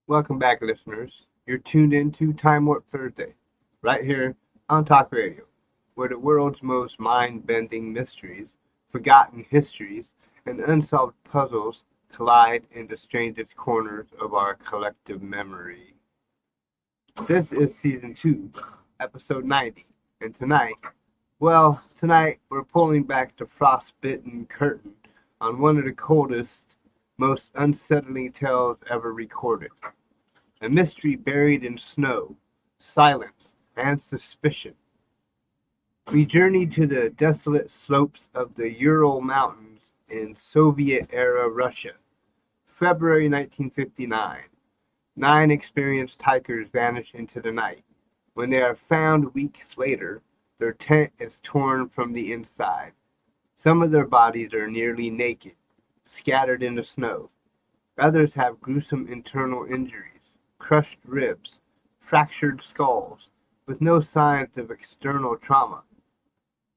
Welcome back, listeners. You're tuned in to Time Warp Thursday, right here on Talk Radio, where the world's most mind-bending mysteries, forgotten histories, and unsolved puzzles collide in the strangest corners of our collective memory. This is Season 2, Episode 90, and tonight we're pulling back the frost-bitten curtain on one of the coldest, most unsettling tales ever recorded. A mystery buried in snow, silence, and suspicion. We journey to the desolate slopes of the Ural Mountains in Soviet-era Russia. February 1959. 9 experienced hikers vanish into the night. When they are found weeks later, their tent is torn from the inside. Some of their bodies are nearly naked, scattered in the snow. Others have gruesome internal injuries. Crushed ribs, fractured skulls, with no signs of external trauma.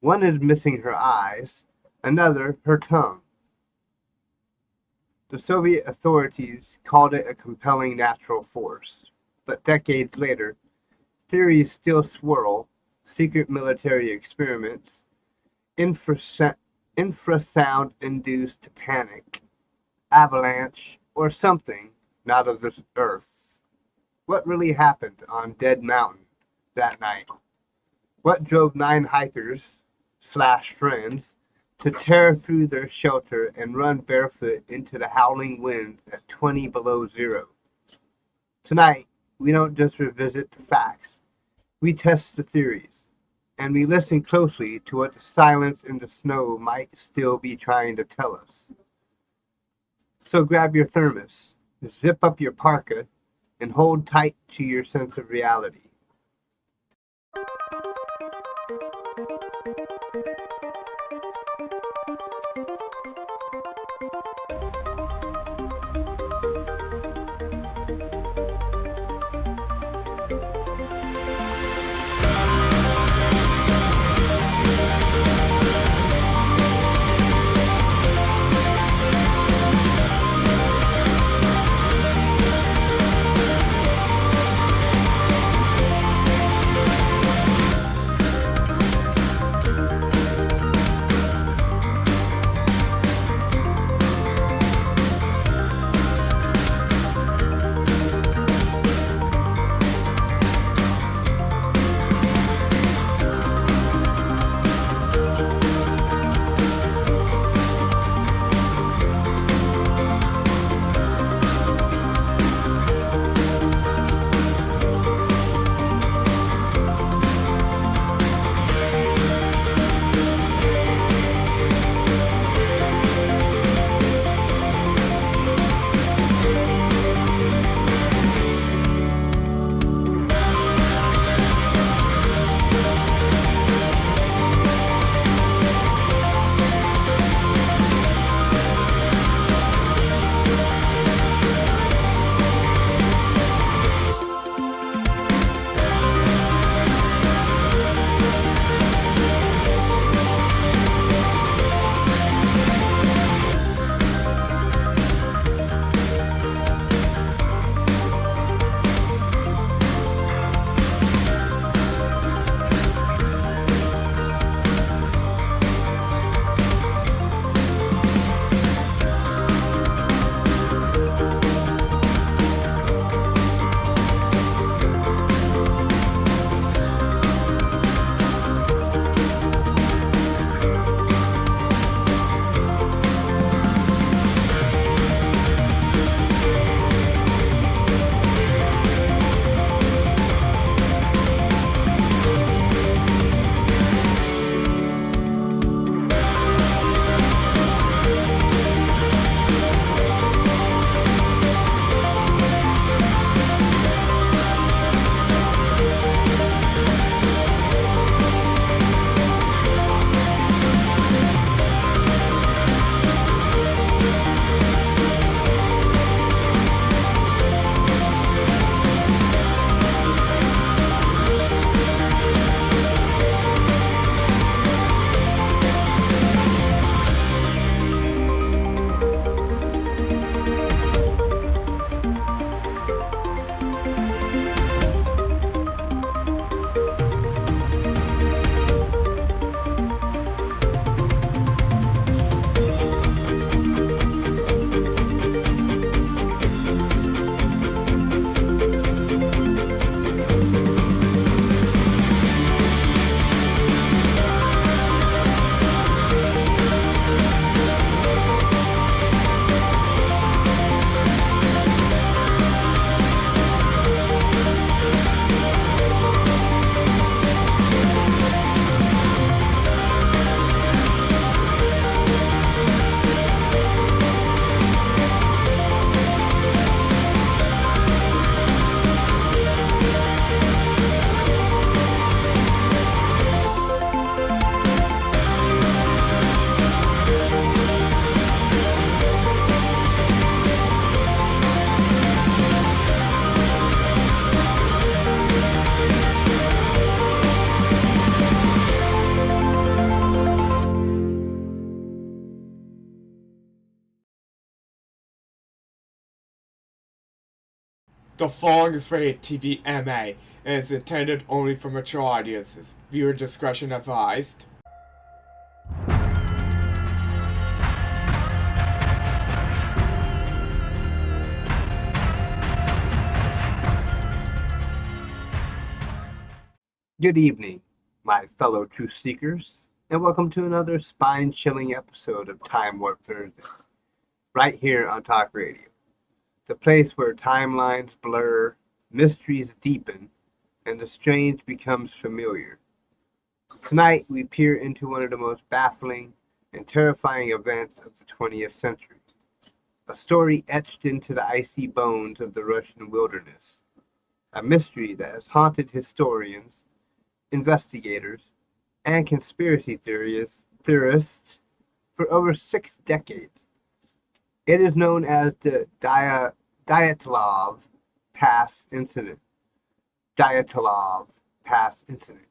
One is missing her eyes, another her tongue. The Soviet authorities called it a compelling natural force, but decades later, theories still swirl: secret military experiments, infrasound-induced panic, avalanche, or something not of this earth. What really happened on Dead Mountain that night? What drove 9 hikers/friends to tear through their shelter and run barefoot into the howling winds at 20 below zero? Tonight, we don't just revisit the facts. We test the theories, and we listen closely to what the silence in the snow might still be trying to tell us. So grab your thermos, zip up your parka, and hold tight to your sense of reality. The following is rated TV MA and is intended only for mature audiences. Viewer discretion advised. Good evening, my fellow truth seekers, and welcome to another spine-chilling episode of Time Warp Thursday, right here on Talk Radio, the place where timelines blur, mysteries deepen, and the strange becomes familiar. Tonight, we peer into one of the most baffling and terrifying events of the 20th century, a story etched into the icy bones of the Russian wilderness, a mystery that has haunted historians, investigators, and conspiracy theorists for over 6 decades. It is known as the Dyatlov Pass Incident. Dyatlov Pass Incident.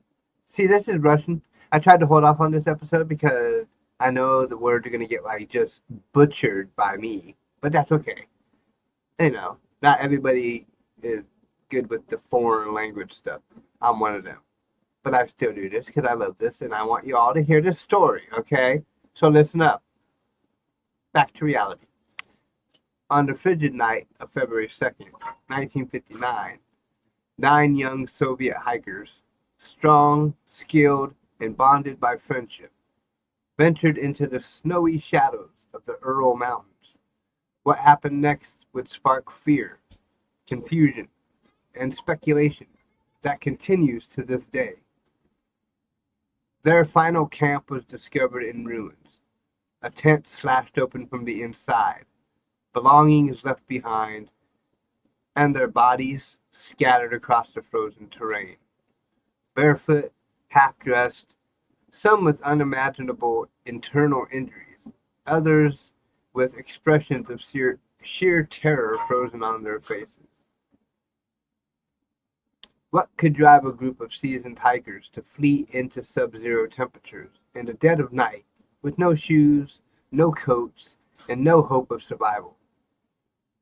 See, this is Russian. I tried to hold off on this episode because I know the words are going to get just butchered by me, but that's okay. Not everybody is good with the foreign language stuff. I'm one of them. But I still do this because I love this and I want you all to hear this story, okay? So listen up. Back to reality. On the frigid night of February 2nd, 1959, 9 young Soviet hikers, strong, skilled, and bonded by friendship, ventured into the snowy shadows of the Ural Mountains. What happened next would spark fear, confusion, and speculation that continues to this day. Their final camp was discovered in ruins, a tent slashed open from the inside, belongings left behind, and their bodies scattered across the frozen terrain. Barefoot, half-dressed, some with unimaginable internal injuries, others with expressions of sheer terror frozen on their faces. What could drive a group of seasoned hikers to flee into sub-zero temperatures in the dead of night with no shoes, no coats, and no hope of survival?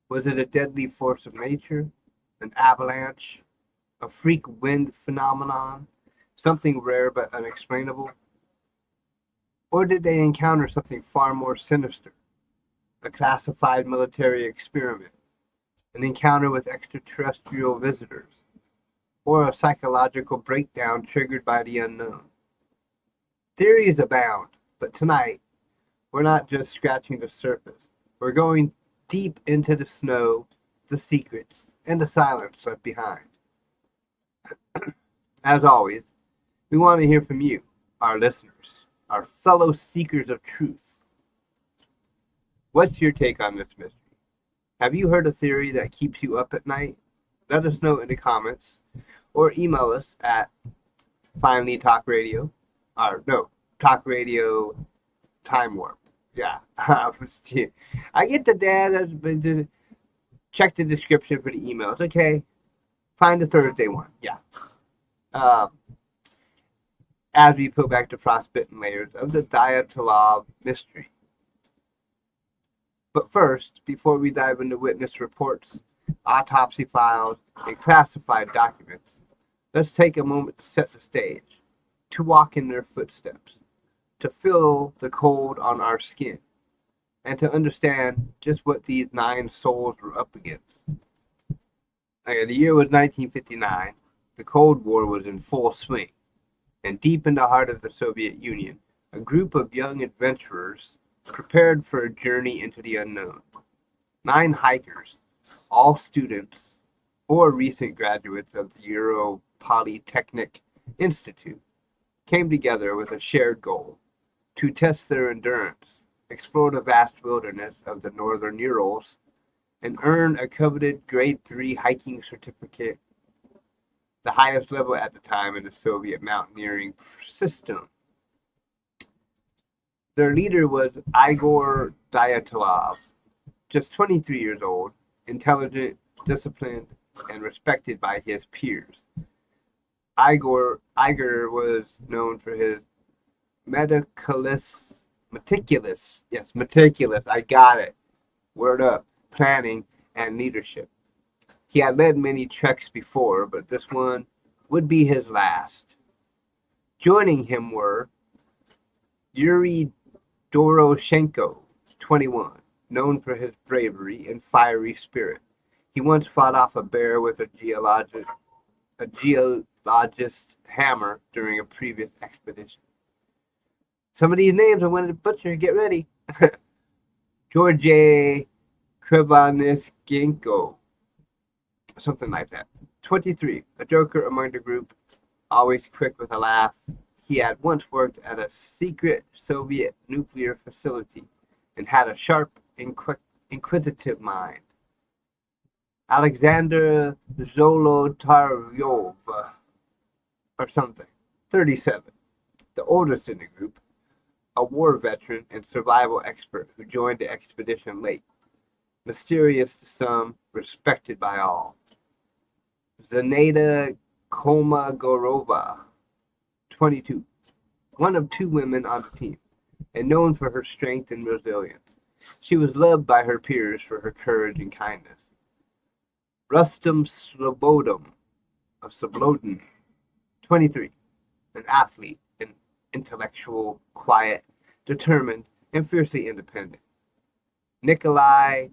Was it a deadly force of nature, an avalanche, a freak wind phenomenon, something rare but unexplainable? Or did they encounter something far more sinister, a classified military experiment, an encounter with extraterrestrial visitors, or a psychological breakdown triggered by the unknown? Theories abound, but tonight, we're not just scratching the surface. We're going deep into the snow, the secrets, and the silence left behind. As always, we want to hear from you, our listeners, our fellow seekers of truth. What's your take on this mystery? Have you heard a theory that keeps you up at night? Let us know in the comments, or email us at finally talk radio, or no, talk radio time warp. Yeah, I get the data. Check the description for the emails. Okay, find the Thursday one. Yeah. As we peel back the frostbitten layers of the Dyatlov mystery. But first, before we dive into witness reports, autopsy files, and classified documents, let's take a moment to set the stage, to walk in their footsteps, to feel the cold on our skin, and to understand just what these 9 souls were up against. Okay, the year was 1959. The Cold War was in full swing, and deep in the heart of the Soviet Union, a group of young adventurers prepared for a journey into the unknown. 9 hikers, all students or recent graduates of the Ural Polytechnic Institute, came together with a shared goal: to test their endurance, explore the vast wilderness of the northern Urals, and earn a coveted Grade 3 hiking certificate, the highest level at the time in the Soviet mountaineering system. Their leader was Igor Dyatlov, just 23 years old, intelligent, disciplined, and respected by his peers. Igor was known for his meticulous, I got it, word up, planning and leadership. He had led many treks before, but this one would be his last. Joining him were Yuri Doroshenko, 21, known for his bravery and fiery spirit. He once fought off a bear with a geologist's hammer during a previous expedition. Some of these names I wanted to butcher. Get ready. George Krivaniskenko, something like that. 23, a joker among the group, always quick with a laugh. He had once worked at a secret Soviet nuclear facility and had a sharp, inquisitive mind. Alexander Zolotaryov, or something. 37, the oldest in the group, a war veteran and survival expert who joined the expedition late. Mysterious to some, respected by all. Zenaida Kolmogorova, 22, one of two women on the team, and known for her strength and resilience. She was loved by her peers for her courage and kindness. Rustam Slobodin, 23, an athlete, an intellectual, quiet, determined, and fiercely independent. Nikolai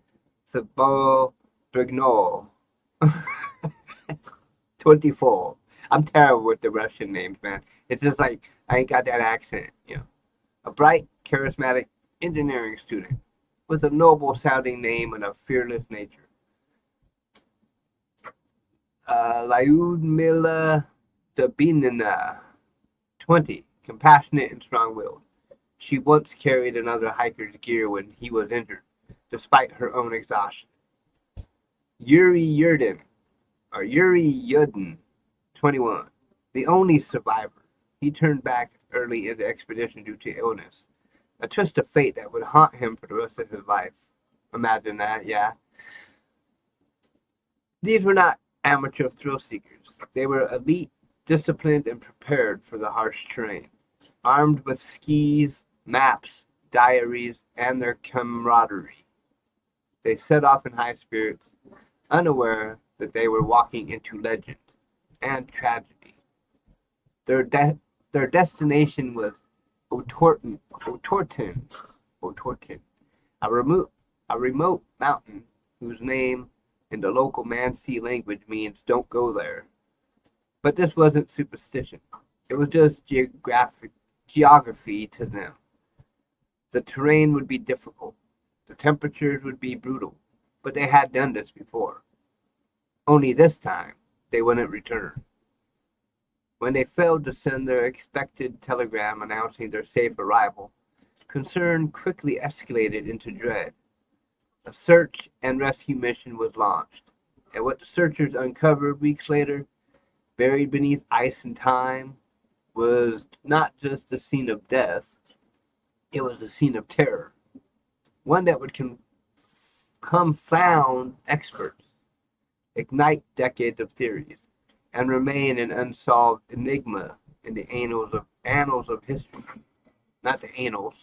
Thibault-Brignol, 24. I'm terrible with the Russian names, man. It's just like, I ain't got that accent, you know. A bright, charismatic engineering student with a noble-sounding name and a fearless nature. Lyudmila Dubinina, 20, compassionate and strong-willed. She once carried another hiker's gear when he was injured, despite her own exhaustion. Yuri Yudin, 21, the only survivor. He turned back early in the expedition due to illness, a twist of fate that would haunt him for the rest of his life. Imagine that, yeah. These were not amateur thrill seekers. They were elite, disciplined, and prepared for the harsh terrain, armed with skis, maps, diaries, and their camaraderie. They set off in high spirits, unaware that they were walking into legend and tragedy. Their destination was Otorten, a remote mountain whose name in the local Mansi language means "don't go there." But this wasn't superstition. It was just geography to them. The terrain would be difficult. The temperatures would be brutal. But they had done this before. Only this time, they wouldn't return. When they failed to send their expected telegram announcing their safe arrival, concern quickly escalated into dread. A search and rescue mission was launched, and what the searchers uncovered weeks later, buried beneath ice and time, was not just a scene of death, it was a scene of terror. One that would confound experts, ignite decades of theories, and remain an unsolved enigma in the annals of history. Not the annals.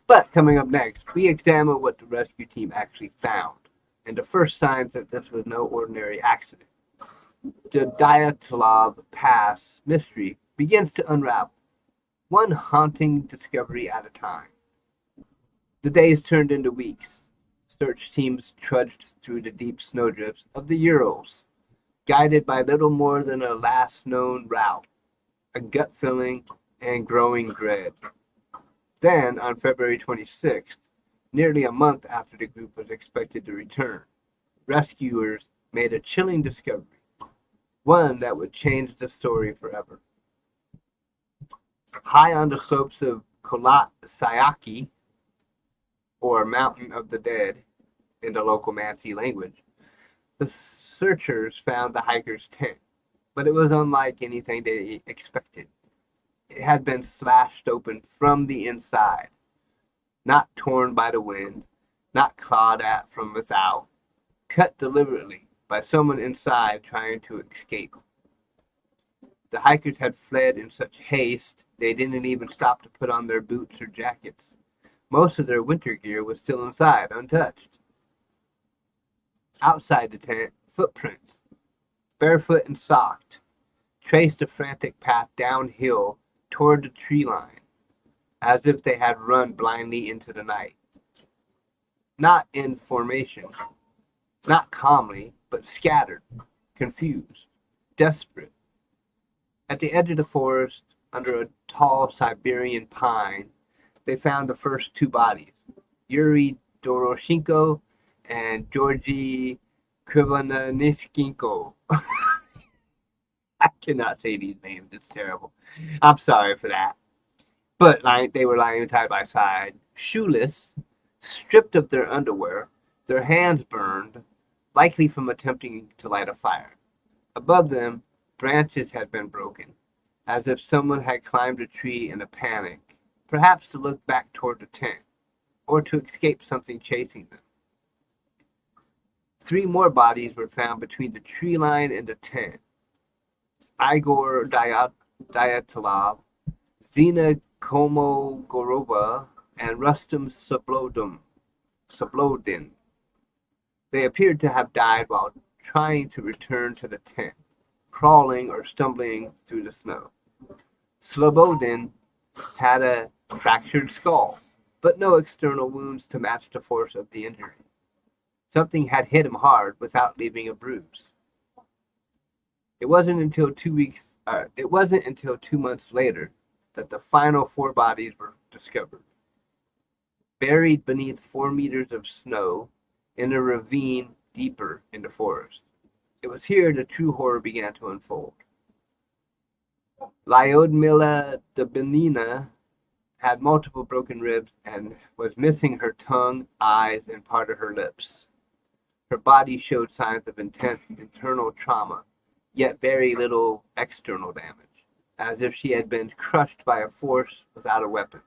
But coming up next, we examine what the rescue team actually found, and the first signs that this was no ordinary accident. The Dyatlov Pass mystery begins to unravel, one haunting discovery at a time. The days turned into weeks. Search teams trudged through the deep snowdrifts of the Urals, guided by little more than a last known route, a gut-filling and growing dread. Then, on February 26th, nearly a month after the group was expected to return, rescuers made a chilling discovery, one that would change the story forever. High on the slopes of Kholat Syakhi, or Mountain of the Dead in the local Mansi language, the searchers found the hikers' tent, but it was unlike anything they expected. It had been slashed open from the inside, not torn by the wind, not clawed at from without, cut deliberately by someone inside trying to escape. The hikers had fled in such haste they didn't even stop to put on their boots or jackets. Most of their winter gear was still inside, untouched. Outside the tent, footprints, barefoot and socked, traced a frantic path downhill toward the tree line, as if they had run blindly into the night. Not in formation, not calmly, but scattered, confused, desperate. At the edge of the forest, under a tall Siberian pine, they found the first two bodies, Yuri Doroshenko and Georgy Krivonishenko. I cannot say these names, it's terrible. I'm sorry for that. But they were lying side by side, shoeless, stripped of their underwear, their hands burned, likely from attempting to light a fire. Above them, branches had been broken, as if someone had climbed a tree in a panic, perhaps to look back toward the tent, or to escape something chasing them. Three more bodies were found between the tree line and the tent. Igor Dyatlov, Zina Komogorova, and Rustam Sablodin. They appeared to have died while trying to return to the tent, crawling or stumbling through the snow. Slobodin had a fractured skull, but no external wounds to match the force of the injury. Something had hit him hard without leaving a bruise. It wasn't until 2 months later that the final four bodies were discovered, buried beneath 4 meters of snow in a ravine deeper in the forest. It was here the true horror began to unfold. Lyudmila Dubinina had multiple broken ribs and was missing her tongue, eyes, and part of her lips. Her body showed signs of intense internal trauma, yet very little external damage, as if she had been crushed by a force without a weapon.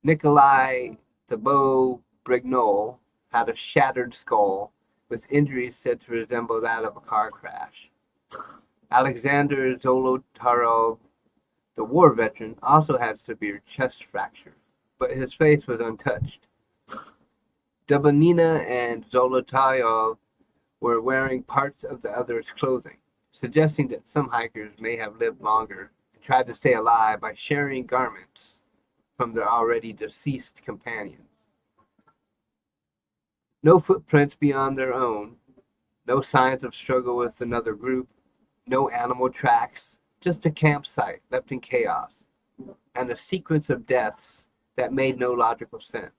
Nikolai Thibault Brignol had a shattered skull, with injuries said to resemble that of a car crash. Alexander Zolotarov, the war veteran, also had severe chest fractures, but his face was untouched. Dubinina and Zolotaryov were wearing parts of the other's clothing, suggesting that some hikers may have lived longer and tried to stay alive by sharing garments from their already deceased companions. No footprints beyond their own, no signs of struggle with another group, no animal tracks, just a campsite left in chaos, and a sequence of deaths that made no logical sense.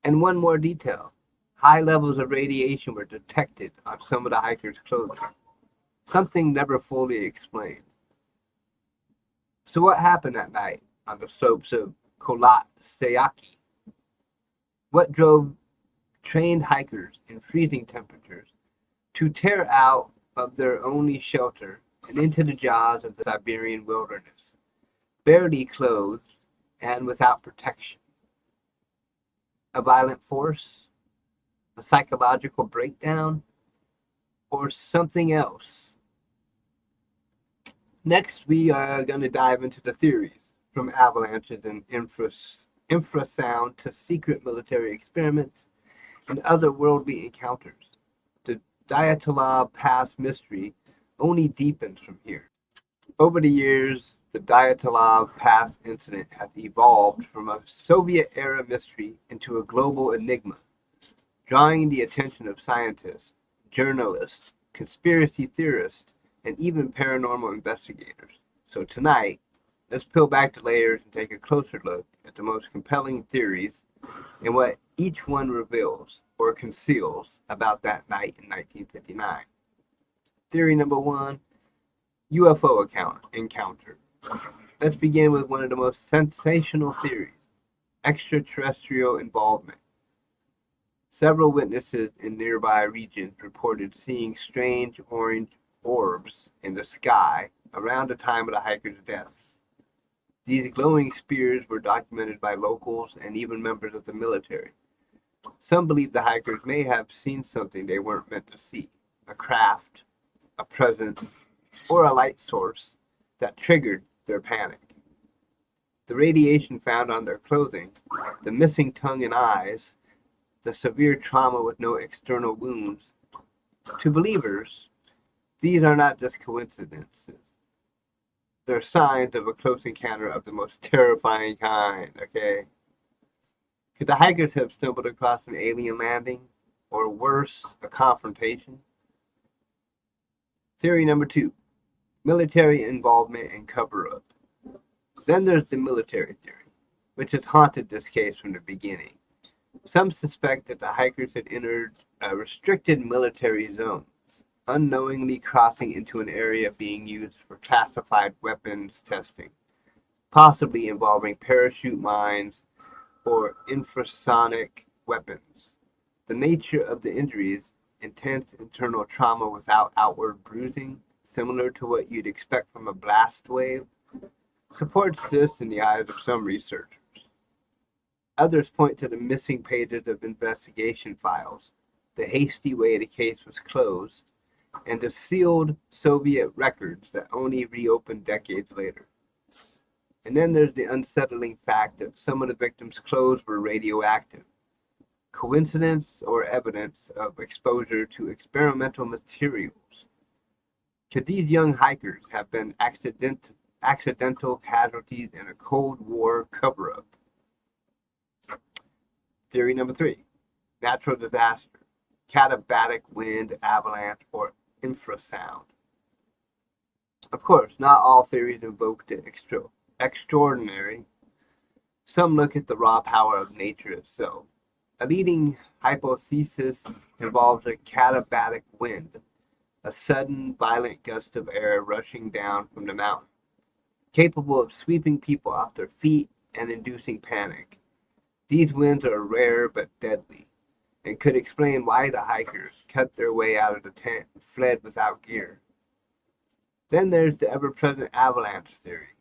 And one more detail. High levels of radiation were detected on some of the hikers' clothing. Something never fully explained. So what happened that night on the slopes of Kholat Sayaki? What drove trained hikers in freezing temperatures to tear out of their only shelter and into the jaws of the Siberian wilderness, barely clothed and without protection? A violent force? A psychological breakdown? Or something else? Next, we are going to dive into the theories, from avalanches and infrasound to secret military experiments and otherworldly encounters. The Dyatlov Pass mystery only deepens from here. Over the years, the Dyatlov Pass Incident has evolved from a Soviet-era mystery into a global enigma, drawing the attention of scientists, journalists, conspiracy theorists, and even paranormal investigators. So tonight, let's peel back the layers and take a closer look at the most compelling theories and what each one reveals or conceals about that night in 1959. Theory number one, UFO encounter. Let's begin with one of the most sensational theories, extraterrestrial involvement. Several witnesses in nearby regions reported seeing strange orange orbs in the sky around the time of the hikers' deaths. These glowing spheres were documented by locals and even members of the military. Some believe the hikers may have seen something they weren't meant to see, a craft, a presence, or a light source that triggered their panic. The radiation found on their clothing, the missing tongue and eyes, the severe trauma with no external wounds. To believers, these are not just coincidences. They're signs of a close encounter of the most terrifying kind, okay? Could the hikers have stumbled across an alien landing? Or worse, a confrontation? Theory number 2, military involvement and cover-up. Then there's the military theory, which has haunted this case from the beginning. Some suspect that the hikers had entered a restricted military zone, unknowingly crossing into an area being used for classified weapons testing, possibly involving parachute mines or infrasonic weapons. The nature of the injuries, intense internal trauma without outward bruising, similar to what you'd expect from a blast wave, supports this in the eyes of some researchers. Others point to the missing pages of investigation files, the hasty way the case was closed, and the sealed Soviet records that only reopened decades later. And then there's the unsettling fact that some of the victims' clothes were radioactive. Coincidence or evidence of exposure to experimental materials? Could these young hikers have been accidental casualties in a Cold War cover-up? Theory number 3, natural disaster, katabatic wind, avalanche, or infrasound. Of course, not all theories invoke the extraordinary. Some look at the raw power of nature itself. A leading hypothesis involves a katabatic wind, a sudden, violent gust of air rushing down from the mountain, capable of sweeping people off their feet and inducing panic. These winds are rare but deadly, and could explain why the hikers cut their way out of the tent and fled without gear. Then there's the ever-present avalanche theory,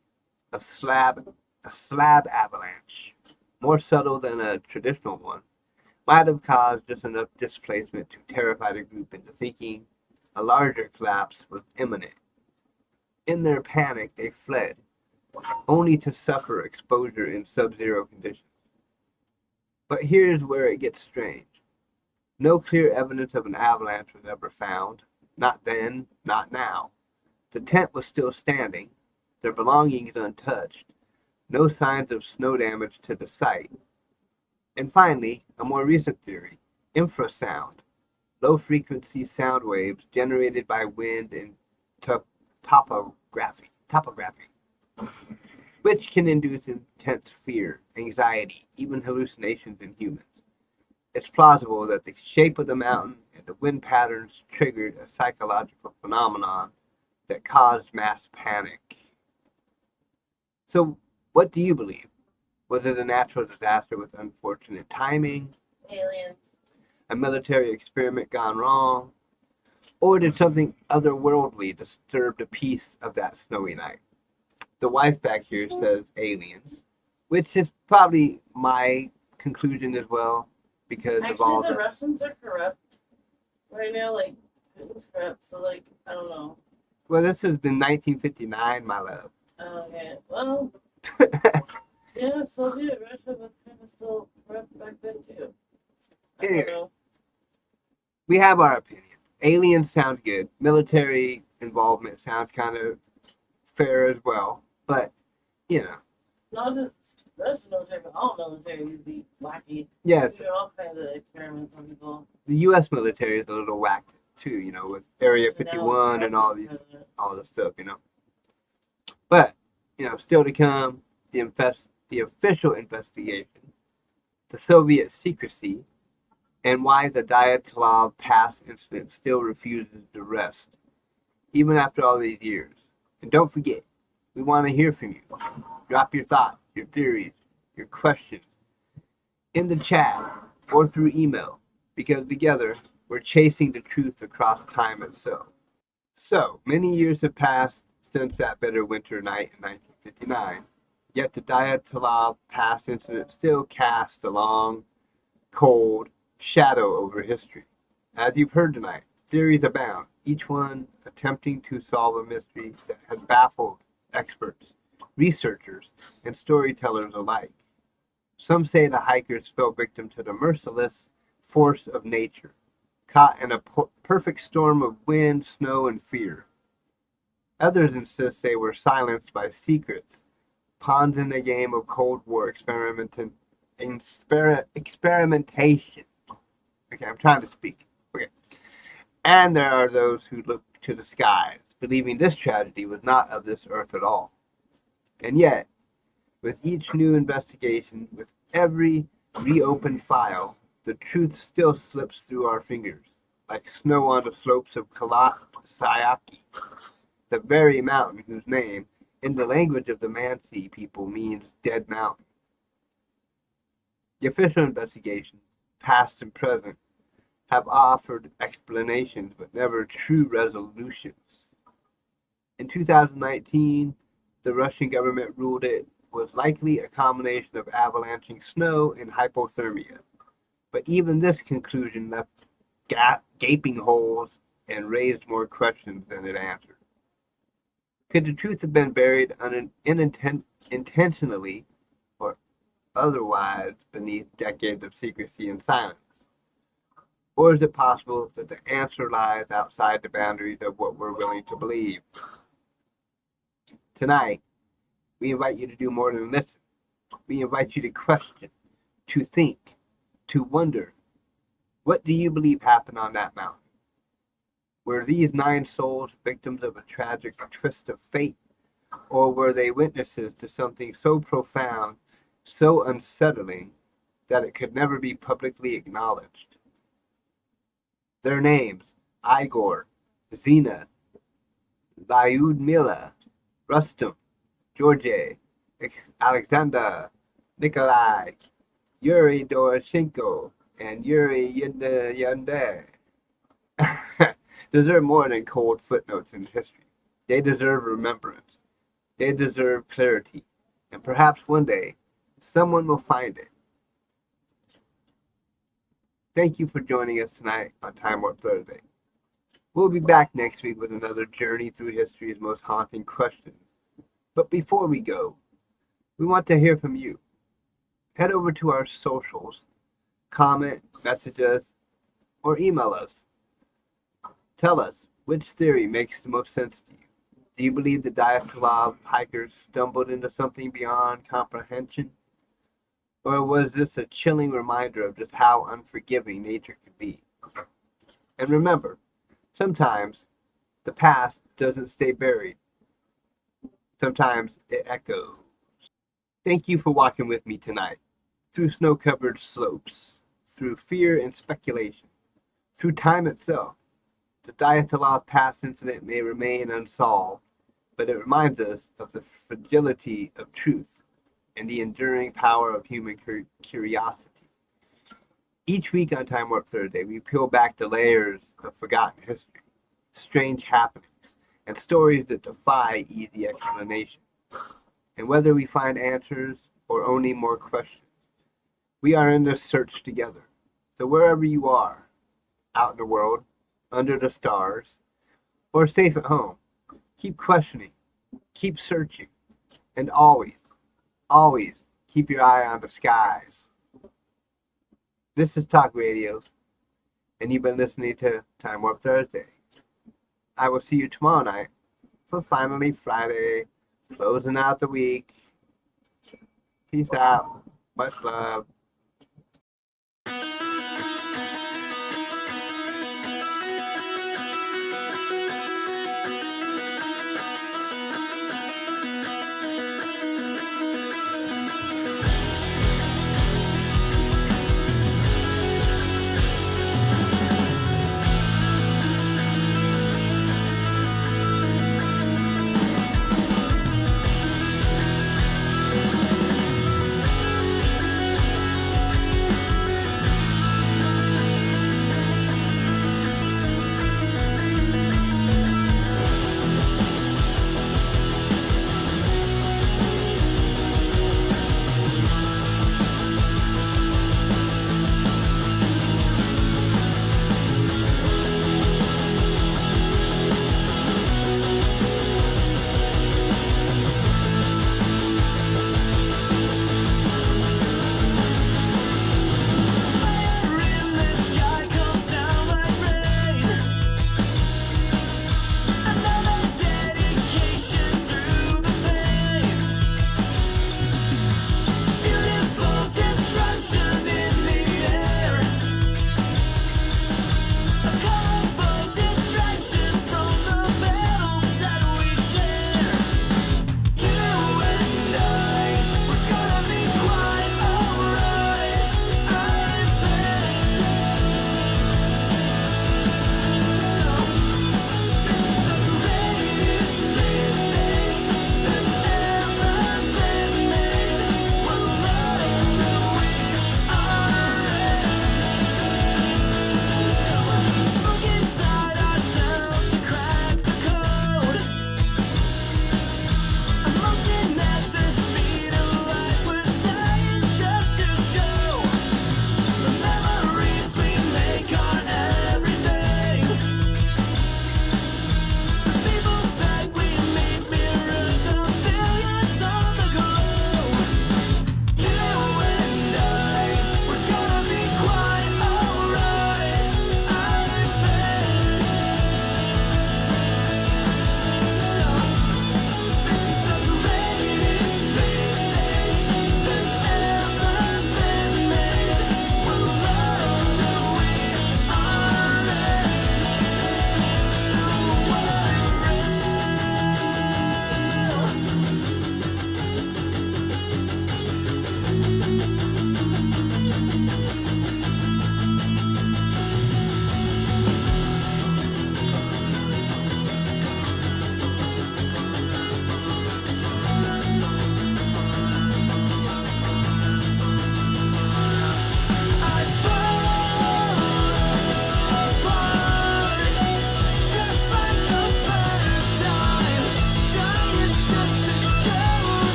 a slab avalanche, more subtle than a traditional one, might have caused just enough displacement to terrify the group into thinking a larger collapse was imminent. In their panic, they fled, only to suffer exposure in sub-zero conditions. But here's where it gets strange. No clear evidence of an avalanche was ever found. Not then, not now. The tent was still standing, their belongings untouched. No signs of snow damage to the site. And finally, a more recent theory, infrasound, low-frequency sound waves generated by wind and topography, which can induce intense fear, anxiety, even hallucinations in humans. It's plausible that the shape of the mountain and the wind patterns triggered a psychological phenomenon that caused mass panic. So, what do you believe? Was it a natural disaster with unfortunate timing? Aliens. A military experiment gone wrong? Or did something otherworldly disturb the peace of that snowy night? The wife back here says aliens, which is probably my conclusion as well, because of all Actually, the Russians are corrupt right now. Like, Putin's corrupt, so, like, I don't know. Well, this has been 1959, my love. Oh, okay. Well, yeah, Soviet Russia was kind of still corrupt back then, too. I don't Anyway, know. we have our opinion. Aliens sound good. Military involvement sounds kind of fair as well. But, you know, Not just Russian military, but all military would be wacky. yes, We do all kinds of experiments on people. the U.S. military is a little whacked too, you know, with Area 51 and all this stuff, you know. But, you know, still to come, the official investigation, the Soviet secrecy, and why the Dyatlov Pass Incident still refuses to rest, even after all these years. And don't forget, we want to hear from you. Drop your thoughts, your theories, your questions in the chat or through email, because together we're chasing the truth across time itself. So, many years have passed since that bitter winter night in 1959, yet the Dyatlov Pass Incident still casts a long, cold shadow over history. As you've heard tonight, theories abound, each one attempting to solve a mystery that has baffled experts, researchers, and storytellers alike. Some say the hikers fell victim to the merciless force of nature, caught in a perfect storm of wind, snow, and fear. Others insist they were silenced by secrets, pawns in a game of Cold War experimentation. Okay, I'm trying to speak. Okay. And there are those who look to the skies, believing this tragedy was not of this earth at all. And yet, with each new investigation, with every reopened file, the truth still slips through our fingers, like snow on the slopes of Sayaki, the very mountain whose name, in the language of the Mansi people, means dead mountain. The official investigations, past and present, have offered explanations but never true resolutions. In 2019, the Russian government ruled it was likely a combination of avalanching snow and hypothermia. But even this conclusion left gaping holes and raised more questions than it answered. Could the truth have been buried intentionally or otherwise beneath decades of secrecy and silence? Or is it possible that the answer lies outside the boundaries of what we're willing to believe? Tonight, we invite you to do more than listen. We invite you to question, to think, to wonder. What do you believe happened on that mountain? Were these 9 souls victims of a tragic twist of fate? Or were they witnesses to something so profound, so unsettling, that it could never be publicly acknowledged? Their names: Igor, Zina, Lyudmila, Rustam, George, Alexander, Nikolai, Yuri Doroshenko, and Yuri Yunde deserve more than cold footnotes in history. They deserve remembrance. They deserve clarity. And perhaps one day, someone will find it. Thank you for joining us tonight on Time Warp Thursday. We'll be back next week with another journey through history's most haunting questions. But before we go, we want to hear from you. Head over to our socials, comment, message us, or email us. Tell us which theory makes the most sense to you. Do you believe the Dyatlov hikers stumbled into something beyond comprehension? Or was this a chilling reminder of just how unforgiving nature can be? And remember, sometimes the past doesn't stay buried. Sometimes it echoes. Thank you for walking with me tonight, through snow-covered slopes, through fear and speculation, through time itself. The Dyatlov Pass Incident may remain unsolved, but it reminds us of the fragility of truth and the enduring power of human curiosity. Each week on Time Warp Thursday, we peel back the layers of forgotten history, strange happenings, and stories that defy easy explanation. And whether we find answers or only more questions, we are in this search together. So wherever you are, out in the world, under the stars, or safe at home, keep questioning, keep searching, and always, always keep your eye on the skies. This is Talk Radio, and you've been listening to Time Warp Thursday. I will see you tomorrow night for finally Friday, closing out the week. Peace out. Much love.